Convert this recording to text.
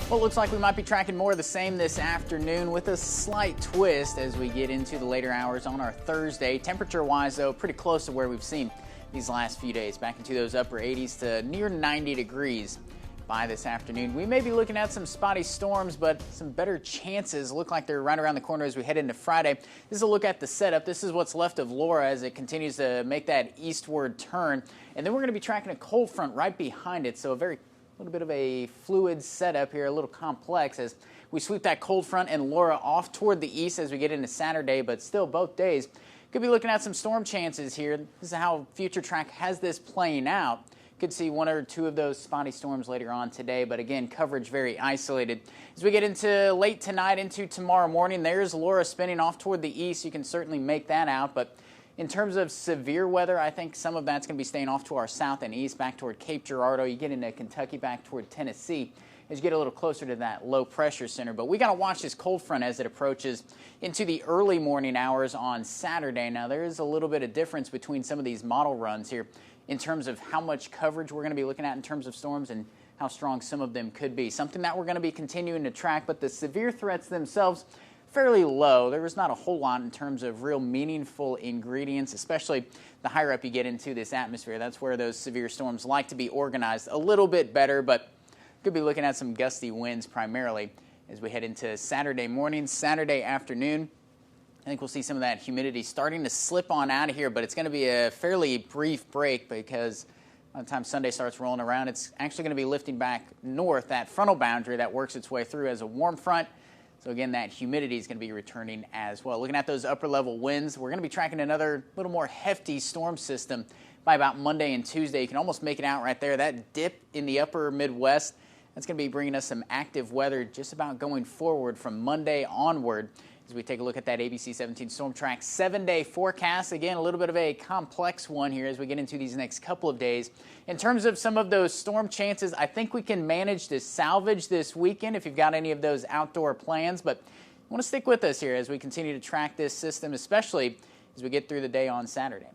Well, it looks like we might be tracking more of the same this afternoon with a slight twist as we get into the later hours on our Thursday. Temperature-wise, though, pretty close to where we've seen these last few days, back into those upper 80s to near 90 degrees by this afternoon. We may be looking at some spotty storms, but some better chances look like they're right around the corner as we head into Friday. This is a look at the setup. This is what's left of Laura as it continues to make that eastward turn. And then we're going to be tracking a cold front right behind it, so a little bit of a fluid setup here, a little complex as we sweep that cold front and Laura off toward the east as we get into Saturday, but still both days could be looking at some storm chances here. This is how Future Track has this playing out. Could see one or two of those spotty storms later on today, but again, coverage very isolated. As we get into late tonight into tomorrow morning, there's Laura spinning off toward the east. You can certainly make that out, but in terms of severe weather, I think some of that's going to be staying off to our south and east, back toward Cape Girardeau. You get into Kentucky, back toward Tennessee as you get a little closer to that low pressure center. But we got to watch this cold front as it approaches into the early morning hours on Saturday. Now, there is a little bit of difference between some of these model runs here in terms of how much coverage we're going to be looking at in terms of storms and how strong some of them could be. Something that we're going to be continuing to track, but the severe threats themselves fairly low. There was not a whole lot in terms of real meaningful ingredients, especially the higher up you get into this atmosphere. That's where those severe storms like to be organized a little bit better, but could be looking at some gusty winds primarily as we head into Saturday morning, Saturday afternoon. I think we'll see some of that humidity starting to slip on out of here, but it's going to be a fairly brief break because by the time Sunday starts rolling around, it's actually going to be lifting back north, that frontal boundary that works its way through as a warm front. So again, that humidity is going to be returning as well. Looking at those upper level winds, we're going to be tracking another little more hefty storm system by about Monday and Tuesday. You can almost make it out right there. That dip in the upper Midwest, that's going to be bringing us some active weather just about going forward from Monday onward. As we take a look at that ABC 17 Storm Track 7-day forecast, again, a little bit of a complex one here as we get into these next couple of days. In terms of some of those storm chances, I think we can manage to salvage this weekend if you've got any of those outdoor plans, but I want to stick with us here as we continue to track this system, especially as we get through the day on Saturday.